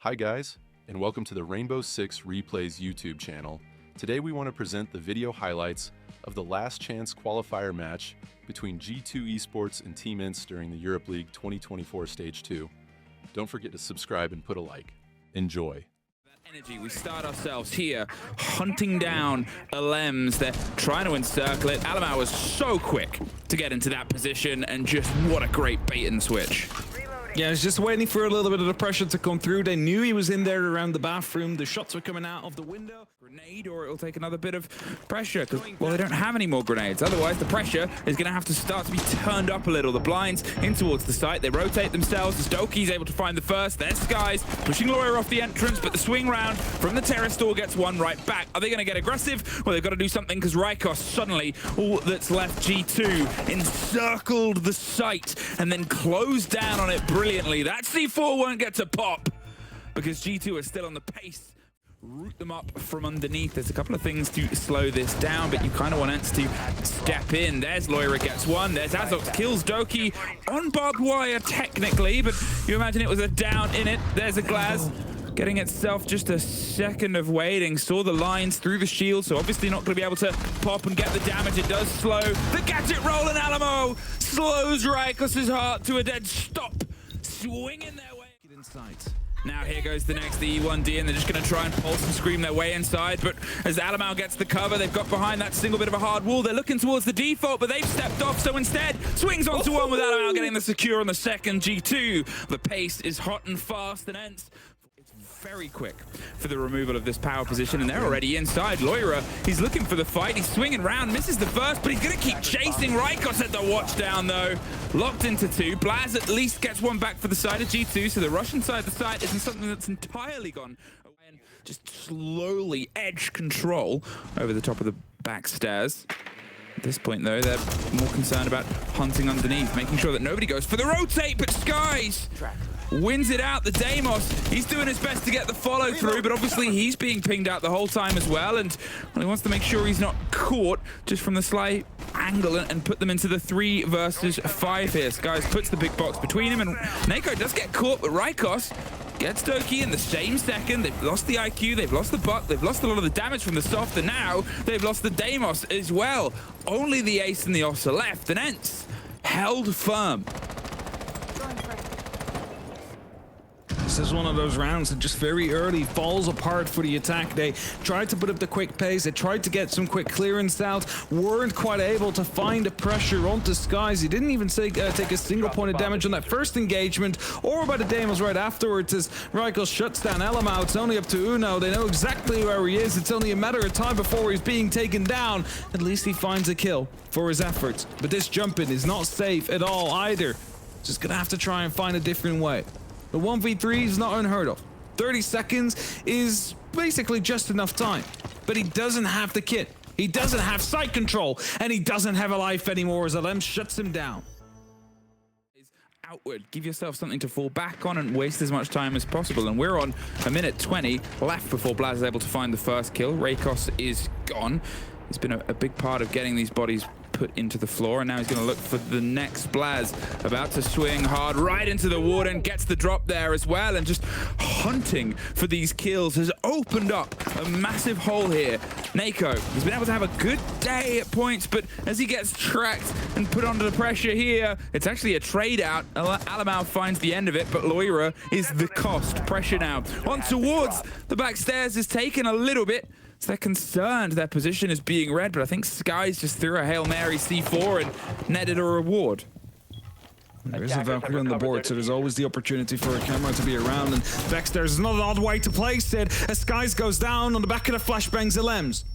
Hi guys, and welcome to the Rainbow Six Replays YouTube channel. Today we want to present the video highlights of the last chance qualifier match between G2 Esports and Team ENCE during the Europe League 2024 Stage 2. Don't forget to subscribe and put a like. Enjoy. Energy. We start ourselves here, hunting down LMs. They're trying to encircle it. Alamau was so quick to get into that position, and just what a great bait and switch. Yeah, I was just waiting for a little bit of the pressure to come through. They knew he was in there around the bathroom. The shots were coming out of the window. Grenade, or it'll take another bit of pressure, because, well, they don't have any more grenades. Otherwise, the pressure is going to have to start to be turned up a little. The blinds in towards the site. They rotate themselves as Doki's able to find the first. There's Skies pushing Lawyer off the entrance, but the swing round from the terrace door gets one right back. Are they going to get aggressive? Well, they've got to do something, because Rykos suddenly, all that's left, G2, encircled the site and then closed down on it brilliantly. That C4 won't get to pop because G2 are still on the pace. Root them up from underneath. There's a couple of things to slow this down, but you kind of want ENCE to step in. There's Loira gets one. There's Azox kills Doki on barbed wire technically, but you imagine it was a down in it. There's a Glaz getting itself just a second of waiting. Saw the lines through the shield, so obviously not going to be able to pop and get the damage. It does slow. The gadget roll in Alamo slows Rykos' heart to a dead stop. Swinging their way inside. Now here goes the next, the E1D, and they're just going to try and pulse and scream their way inside. But as Alamau gets the cover, they've got behind that single bit of a hard wall. They're looking towards the default, but they've stepped off. So instead, swings onto one with Alamau getting the secure on the second. G2, the pace is hot and fast, and ENCE, it's very quick for the removal of this power position, and they're already inside. Loira, he's looking for the fight. He's swinging around, misses the first, but he's going to keep chasing. Rykos at the watch down, though. Locked into two. Blaz at least gets one back for the side of G2, so the Russian side of the site isn't something that's entirely gone away, and just slowly edge control over the top of the back stairs. At this point, though, they're more concerned about hunting underneath, making sure that nobody goes for the rotate, but Skies wins it out. The Deimos, he's doing his best to get the follow through, but obviously he's being pinged out the whole time as well, and well, he wants to make sure he's not caught just from the slight angle and put them into the 3 versus 5 here. Skies puts the big box between him, and Nako does get caught, but Rykos gets Doki in the same second. They've lost the IQ, they've lost the buck, they've lost a lot of the damage from the soft, and now they've lost the Deimos as well. Only the ace and the os are left, and ENCE held firm. This is one of those rounds that just very early falls apart for the attack. They tried to put up the quick pace, they tried to get some quick clearance out, weren't quite able to find the pressure onto Skies. He didn't even take a single point of damage on that first engagement, or by the Deimos right afterwards as Rykos shuts down Alamau. It's only up to Uno. They know exactly where he is. It's only a matter of time before he's being taken down. At least he finds a kill for his efforts. But this jump-in is not safe at all either. Just gonna have to try and find a different way. The 1v3 is not unheard of. 30 seconds is basically just enough time. But he doesn't have the kit. He doesn't have sight control. And he doesn't have a life anymore as LM shuts him down. Outward, give yourself something to fall back on and waste as much time as possible. And we're on a minute 20 left before Blaz is able to find the first kill. Rykos is gone. He's been a big part of getting these bodies put into the floor, and now he's going to look for the next. Blaz about to swing hard right into the water and gets the drop there as well, and just hunting for these kills has opened up a massive hole here. Nako, he's been able to have a good day at points, but as he gets tracked and put under the pressure here, it's actually a trade out. Alamau finds the end of it, but Loira is the cost. Pressure now on towards the back stairs is taken a little bit. So they're concerned their position is being read, but I think Skies just threw a Hail Mary C4 and netted a reward. There is a Valkyrie on the board, so there's always the opportunity for a camera to be around, and Dexter's not an odd way to place it as Skies goes down on the back of the flashbangs of LMs.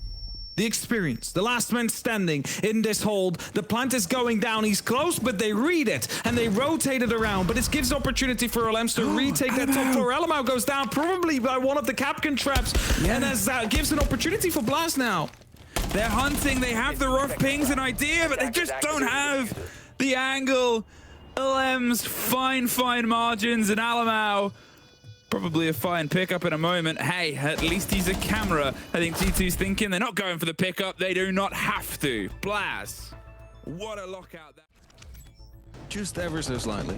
The experience, the last man standing in this hold. The plant is going down. He's close, but they read it and they rotate it around. But it gives opportunity for LMs to retake that top floor. Alamau goes down probably by one of the Capcan traps, and as that gives an opportunity for Blast now. They're hunting. They have the rough pings, an idea, but they just don't have the angle. LMs, fine margins, and Alamau, probably a fine pickup in a moment. Hey, at least he's a camera. I think G2's thinking they're not going for the pickup. They do not have to. Blaz, what a lockout that. Just ever so slightly.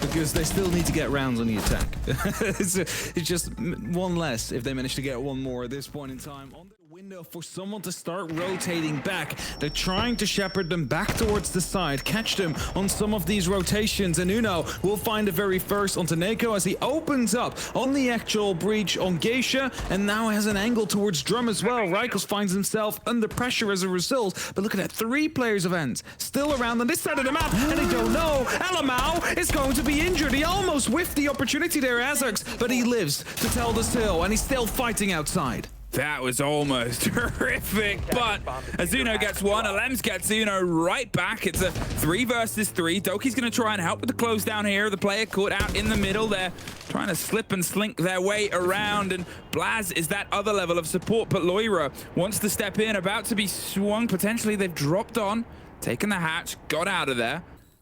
because they still need to get rounds on the attack. It's just one less if they manage to get one more at this point in time. On the window for someone to start rotating back. They're trying to shepherd them back towards the side, catch them on some of these rotations, and Uno will find the very first onto Neko as he opens up on the actual breach on Geisha, and now has an angle towards Drum as well. Rykos finds himself under pressure as a result, but look at that, 3 players of ENCE still around on this side of the map, and they don't know. Alamau is going to be injured. He almost whiffed the opportunity there, Azux, but he lives to tell the tale, and he's still fighting outside. That was almost horrific, but as Uno gets one, Alems gets Uno right back. It's a 3 versus 3. Doki's going to try and help with the close down here. The player caught out in the middle. They're trying to slip and slink their way around, and Blaz is that other level of support, but Loira wants to step in, about to be swung. Potentially they've dropped on, taken the hatch, got out of there.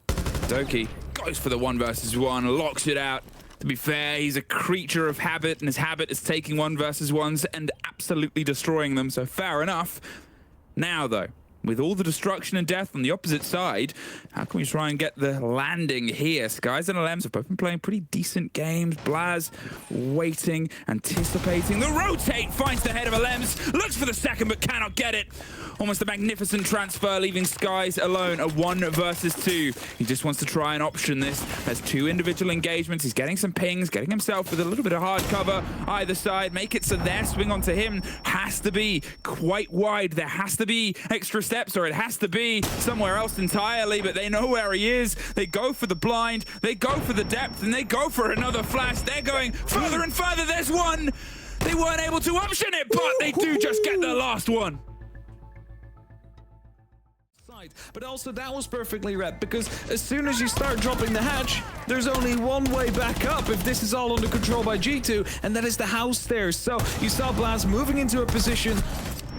Doki goes for the 1 versus 1, locks it out. To be fair, he's a creature of habit, and his habit is taking 1 versus 1s and absolutely destroying them, so fair enough. Now, though, with all the destruction and death on the opposite side, how can we try and get the landing here? Skies and Alems have both been playing pretty decent games. Blaz waiting, anticipating. The rotate finds the head of Alems, looks for the second but cannot get it. Almost a magnificent transfer, leaving Skies alone, a 1 versus 2. He just wants to try and option this. There's 2 individual engagements. He's getting some pings, getting himself with a little bit of hard cover either side. Make it so their swing onto him has to be quite wide. There has to be extra steps, or it has to be somewhere else entirely, but they know where he is. They go for the blind, they go for the depth, and they go for another flash. They're going further and further. There's one. They weren't able to option it, but they do just get the last one. But also that was perfectly read, because as soon as you start dropping the hatch, there's only one way back up if this is all under control by G2, and that is the house stairs. So you saw Blaz moving into a position,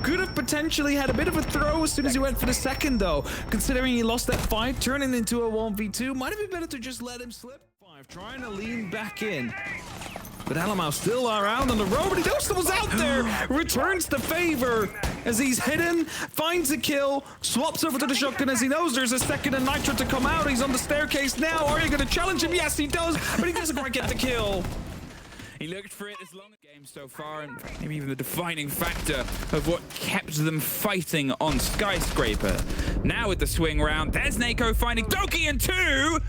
could have potentially had a bit of a throw as soon as he went for the second though, considering he lost that fight, turning into a 1v2. Might have been better to just let him slip. 5 trying to lean back in. But Alamau still around on the road, but he knows someone's out there. Returns the favor as he's hidden, finds a kill, swaps over to the shotgun as he knows there's a second and Nitro to come out. He's on the staircase now. Are you going to challenge him? Yes, he does, but he doesn't quite get the kill. He looked for it as long as the game so far, and maybe even the defining factor of what kept them fighting on Skyscraper. Now with the swing round, there's Neko finding Doki in 2.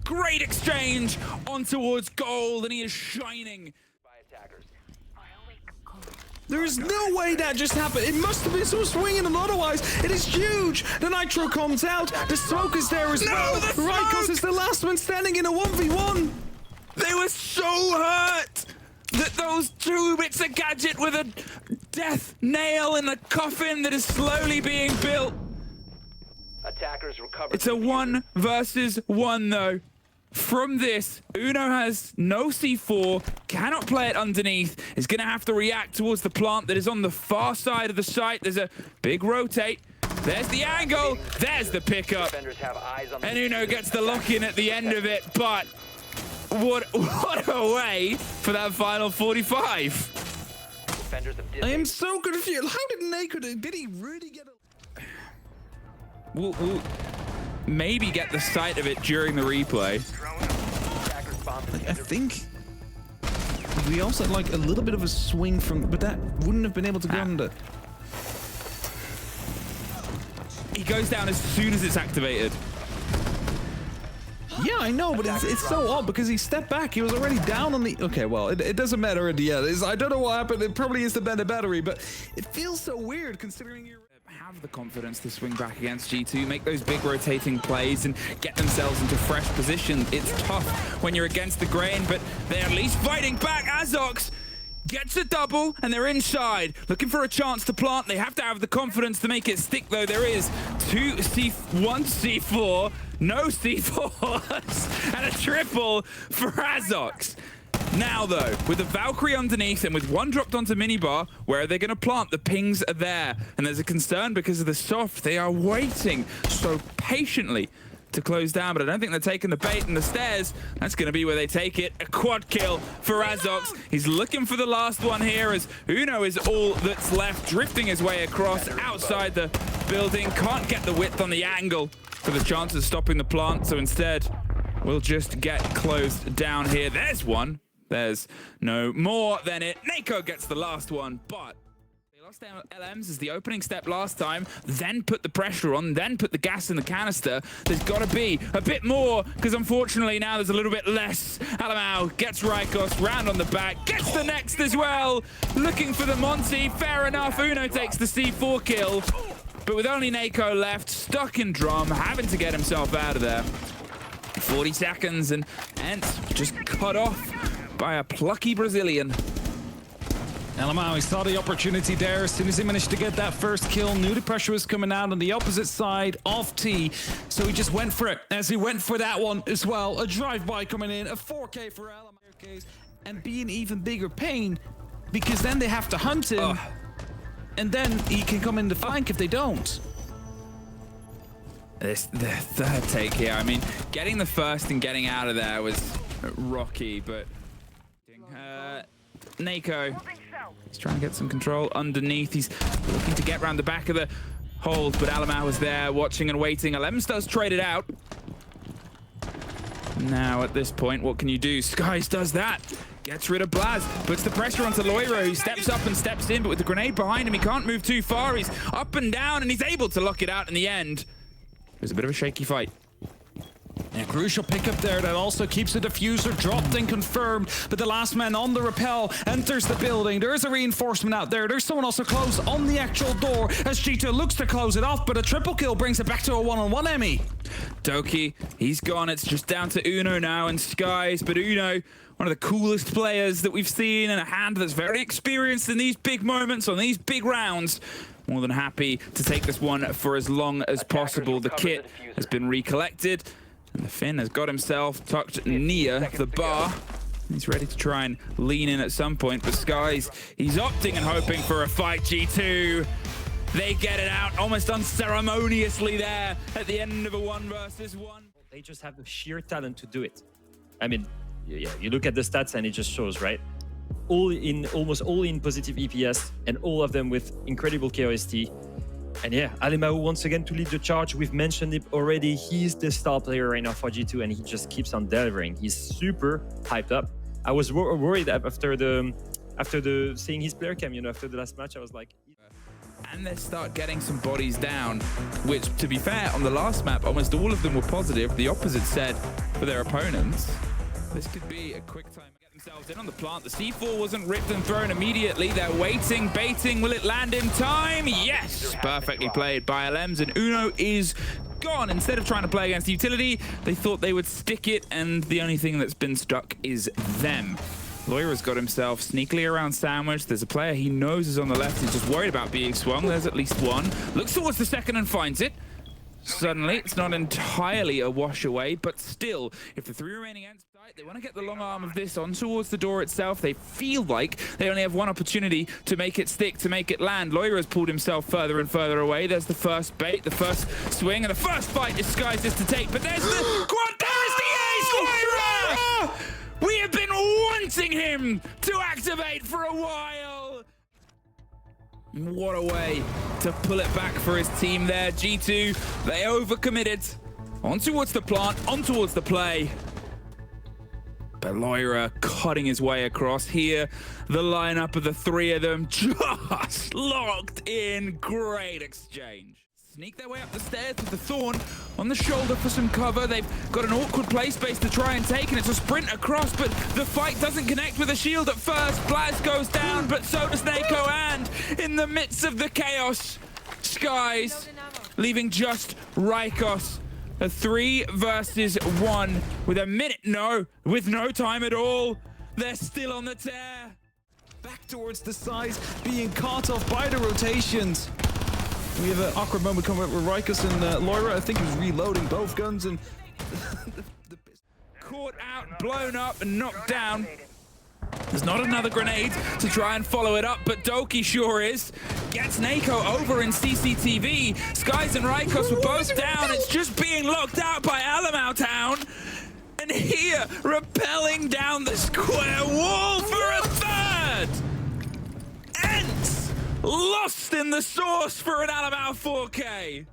Great exchange on towards gold, and he is shining. There is no way that just happened. It must have been some swinging, and otherwise it is huge. The Nitro comes out, the smoke is there as well. Rykos is the last one standing in a 1v1. They were so hurt that those 2 bits of gadget with a death nail in the coffin that is slowly being built. Attackers recovered. It's a 1 versus 1 though. From this, Uno has no C4, cannot play it underneath, is going to have to react towards the plant that is on the far side of the site. There's a big rotate. There's the angle. There's the pickup. And Uno gets the lock-in at the end of it, but what a way for that final 45. I am so confused. How did Neko, did he really get a... We'll maybe get the sight of it during the replay. I think we also had like a little bit of a swing from, but that wouldn't have been able to go under. He goes down as soon as it's activated. Yeah, I know, but it's so odd because he stepped back. He was already down on the... Okay, well, it doesn't matter in the end. I don't know what happened. It probably is the bend of battery, but it feels so weird considering you're... Have the confidence to swing back against G2, make those big rotating plays and get themselves into fresh position. It's tough when you're against the grain, but they're at least fighting back. Azox gets a double and they're inside, looking for a chance to plant. They have to have the confidence to make it stick though. There is 1 C4, no C4s, and a triple for Azox. Now though, with the Valkyrie underneath and with 1 dropped onto minibar, where are they going to plant? The pings are there, and there's a concern because of the soft. They are waiting so patiently to close down, but I don't think they're taking the bait in the stairs. That's going to be where they take it. A quad kill for Azox. He's looking for the last one here as Uno is all that's left, drifting his way across outside the building. Can't get the width on the angle for the chance of stopping the plant, so instead will just get closed down here. There's one. There's no more than it. Nako gets the last one, but they lost their LMs as the opening step last time, then put the pressure on, then put the gas in the canister. There's got to be a bit more, because unfortunately now there's a little bit less. Alamau gets Rykos, round on the back, gets the next as well. Looking for the Monty, fair enough. Uno takes the C4 kill, but with only Nako left, stuck in drum, having to get himself out of there. 40 seconds and ENCE just cut off by a plucky Brazilian. Alamau, he saw the opportunity there as soon as he managed to get that first kill, knew the pressure was coming out on the opposite side of T, so he just went for it. As he went for that one as well, a drive-by coming in, a 4K for Alamau, and be an even bigger pain, because then they have to hunt him, and then he can come in the flank if they don't. The third take here, I mean, getting the first and getting out of there was rocky, but Nako, he's trying to get some control underneath. He's looking to get around the back of the hold, but Alamau was there watching and waiting. Alems does trade it out. Now at this point, what can you do? Skies does that. Gets rid of Blaz, puts the pressure onto Loira, who steps up and steps in, but with the grenade behind him, he can't move too far. He's up and down, and he's able to lock it out in the end. It was a bit of a shaky fight. A crucial pickup there that also keeps the diffuser dropped and confirmed, but the last man on the rappel enters the building. There is a reinforcement out there. There's someone also close on the actual door as G2 looks to close it off, but a triple kill brings it back to a one-on-one, Emmy. Doki, he's gone. It's just down to Uno now and Skies, but Uno, one of the coolest players that we've seen, and a hand that's very experienced in these big moments, on these big rounds. More than happy to take this one for as long as possible. The kit has been recollected, and the Finn has got himself tucked near the bar. He's ready to try and lean in at some point, but Skies, he's opting and hoping for a fight. G2, they get it out almost unceremoniously there at the end of a 1 versus 1. They just have the sheer talent to do it. I mean, yeah, you look at the stats and it just shows, right? Almost all in positive EPS, and all of them with incredible KOST. And yeah, Alamau once again to lead the charge. We've mentioned it already. He's the star player right now for G2, and he just keeps on delivering. He's super hyped up. I was worried after the seeing his player cam, you know, after the last match. I was like, and they start getting some bodies down, which, to be fair, on the last map, almost all of them were positive. The opposite said for their opponents. This could be a quick time. Themselves in on the plant. The C4 wasn't ripped and thrown immediately. They're waiting, baiting. Will it land in time? Yes! Perfectly played by LMs, and Uno is gone. Instead of trying to play against the utility, they thought they would stick it, and the only thing that's been stuck is them. Loira's got himself sneakily around sandwich. There's a player he knows is on the left. He's just worried about being swung. There's at least one. Looks towards the second and finds it. Suddenly, it's not entirely a wash away, but still, if the 3 remaining ends tight, they want to get the long arm of this on towards the door itself. They feel like they only have one opportunity to make it stick, to make it land. Loira has pulled himself further and further away. There's the first bait, the first swing, and the first fight Skies is to take, but there's the quad, there's the ace, Loira! We have been wanting him to activate for a while. What a way to pull it back for his team there. G2, they overcommitted. On towards the plant, on towards the play. But Loira cutting his way across here. The lineup of the 3 of them just locked in. Great exchange. Sneak their way up the stairs with the Thorn on the shoulder for some cover. They've got an awkward play space to try and take, and it's a sprint across, but the fight doesn't connect with a shield at first. Blaz goes down, but so does Nako, and in the midst of the chaos, Skies leaving just Rykos. A 3 versus 1 with a minute, with no time at all. They're still on the tear. Back towards the sides, being caught off by the rotations. We have an awkward moment coming up with Rykos and Loira. I think he's reloading both guns and caught out, blown up, and knocked down. There's not another grenade to try and follow it up, but Doki sure is. Gets Nako over in CCTV. Skies and Rykos were both down. It's just being locked out by Alamau Town. And here, rappelling down the square wall for a third. ENCE lost in the sauce for an Alamau 4K.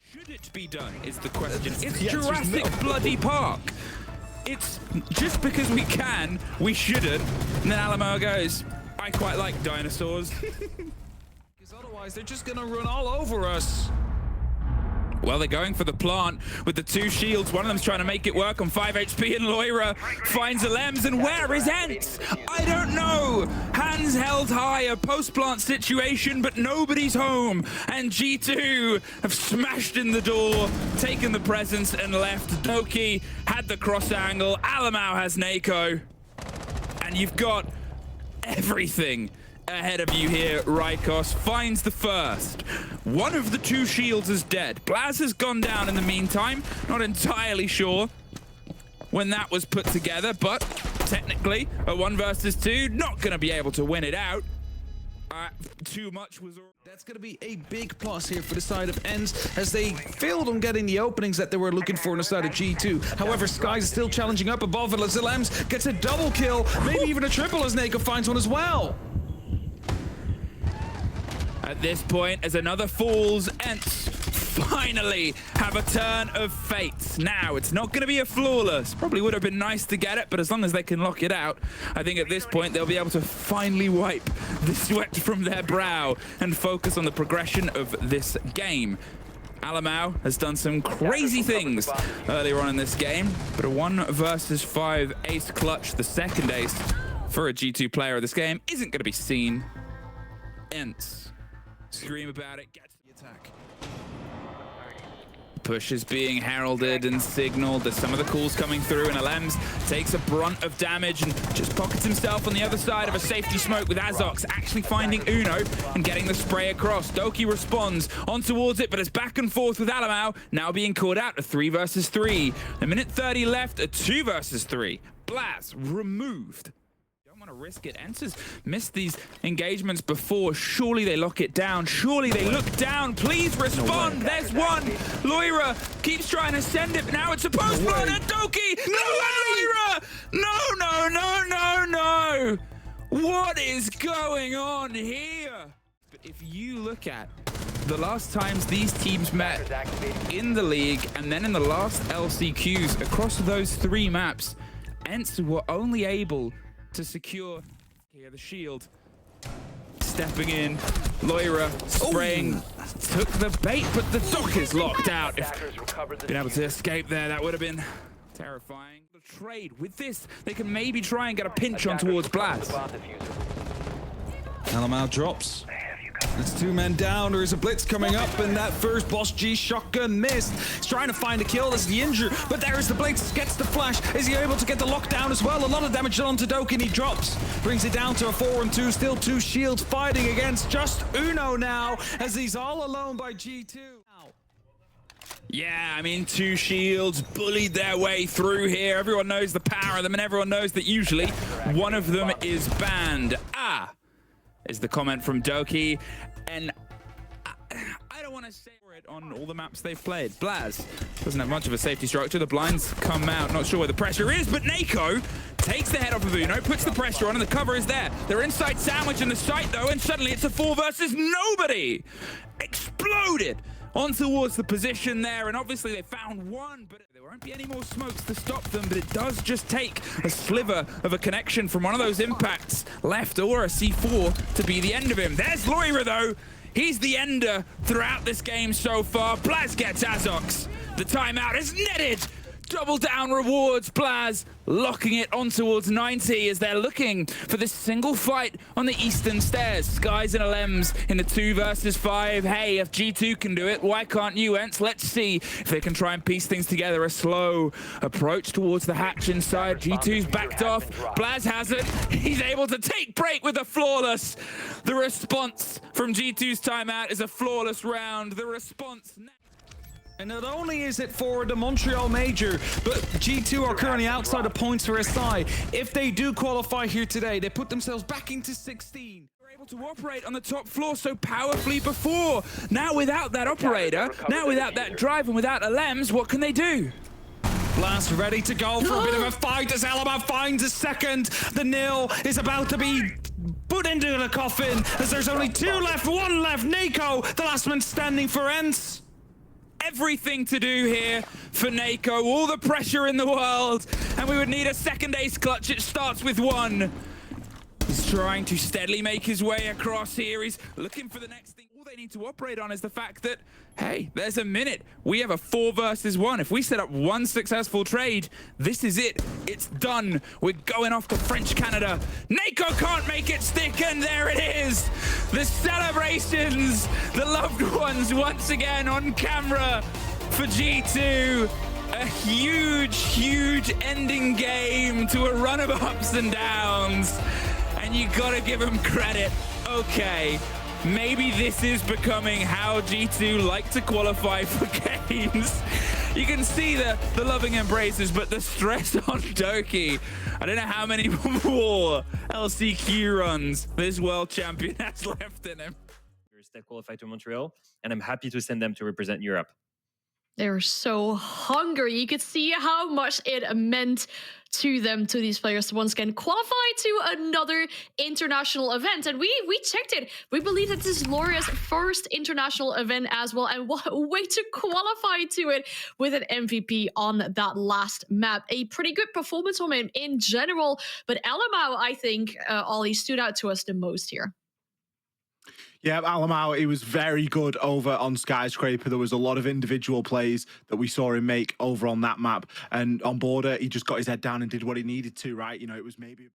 Should Should it be done is the question. It's the answer's Jurassic no. bloody Park. It's just because we can, we shouldn't. And then Alamo goes, I quite like dinosaurs. Because otherwise they're just gonna run all over us. Well, they're going for the plant with the 2 shields. One of them's trying to make it work on 5 HP, and Loira finds a Lems. And where is ENCE? I don't know. Hands held high, a post-plant situation, but nobody's home. And G2 have smashed in the door, taken the presence, and left. Doki had the cross angle. Alamau has Nako. And you've got everything ahead of you here. Rykos finds the first. One of the 2 shields is dead. Blaz has gone down in the meantime. Not entirely sure when that was put together, but technically a 1 versus 2, not going to be able to win it out. Too much was... That's going to be a big plus here for the side of ENCE, as they failed on getting the openings that they were looking for on the side of G2. However, Skies is still challenging up above, and Lems gets a double kill, maybe even a triple, as Nako finds one as well. At this point, as another falls, ENCE finally have a turn of fate. Now, it's not going to be a flawless. Probably would have been nice to get it, but as long as they can lock it out, I think at this point they'll be able to finally wipe the sweat from their brow and focus on the progression of this game. Alamau has done some crazy things earlier on in this game, but a 1 versus 5 ace clutch, the second ace for a G2 player of this game, isn't going to be seen. ENCE scream about it, gets the attack. Push is being heralded and signaled. There's some of the calls coming through, and Alems takes a brunt of damage and just pockets himself on the other side of a safety smoke, with Azox actually finding Uno and getting the spray across. Doki responds on towards it, but it's back and forth with Alamau, now being called out. A 3 versus 3. A minute 30 left, a 2 versus 3. Blast removed. To risk it. ENCE has missed these engagements before. Surely they lock it down. Surely they look down. Please respond. No, there's one. Loira keeps trying to send it. Now it's a post-plant, and Doki. No, Loira. No. What is going on here? But if you look at the last times these teams met in the league, and then in the last LCQs across those 3 maps, ENCE were only able to secure here the shield. Stepping in, Loira spraying, took the bait, but the dock is locked out. If been able to escape there, that would have been terrifying. The trade with this, they can maybe try and get a pinch on towards Blast. Alamau drops. It's 2 men down. There is a blitz coming up, and that first Boss G shotgun missed. He's trying to find a kill. That's the injury, but there is the blitz. Gets the flash. Is he able to get the lockdown as well? A lot of damage done to Doki, and he drops. Brings it down to a 4-2. Still 2 shields fighting against just Uno now, as he's all alone by G2. Yeah, I mean, 2 shields bullied their way through here. Everyone knows the power of them, and everyone knows that usually one of them is banned. Is the comment from Doki, and I don't want to say it on all the maps they've played. Blaz doesn't have much of a safety structure. The blinds come out, not sure where the pressure is, but Nako takes the head off of Uno, puts the pressure on, and the cover is there. They're inside sandwich in the site, though, and suddenly it's a 4 versus nobody. Exploded on towards the position there, and obviously they found one, but there won't be any more smokes to stop them, but it does just take a sliver of a connection from one of those impacts left, or a C4 to be the end of him. There's Loira, though. He's the ender throughout this game so far. Blaz gets Azox. The timeout is netted. Double down rewards. Blaz locking it on towards 90 as they're looking for this single fight on the eastern stairs. Skies and Alems in the 2 versus 5. Hey, if G2 can do it, why can't you, ENCE? Let's see if they can try and piece things together. A slow approach towards the hatch inside. G2's backed off. Blaz has it. He's able to take break with a flawless. The response from G2's timeout is a flawless round. The response now. And not only is it for the Montreal Major, but G2 are currently outside of points for SI. If they do qualify here today, they put themselves back into 16. They were able to operate on the top floor so powerfully before. Now without that operator, now without that drive and without Alems, what can they do? Blast ready to go for a bit of a fight as Alaba finds a second. The nil is about to be put into the coffin as there's only 2 left, 1 left. Nako, the last man standing for ENCE. everything to do here for Nako, all the pressure in the world, and we would need a second ace clutch. It starts with one. He's trying to steadily make his way across here. He's looking for the next thing. All they need to operate on is the fact that, hey, there's a minute. We have a 4 versus 1. If we set up one successful trade, this is it. It's done. We're going off to French Canada. Nako can't make it stick, and there it is. The celebrations, the loved ones once again on camera for G2. A huge, huge ending game to a run of ups and downs. And you gotta give them credit. Okay, maybe this is becoming how G2 like to qualify for games. You can see the loving embraces, but the stress on Doki. I don't know how many more LCQ runs this world champion has left in him. That qualified to Montreal, and I'm happy to send them to represent Europe. They were so hungry. You could see how much it meant to them, to these players, to once again qualify to another international event. And we checked it. We believe that this is Loria's first international event as well. And what a way to qualify to it with an MVP on that last map. A pretty good performance from him in general. But Alamau, I think, Ollie, stood out to us the most here. Yeah, Alamau, he was very good over on Skyscraper. There was a lot of individual plays that we saw him make over on that map. And on Border, he just got his head down and did what he needed to, right? You know, it was maybe...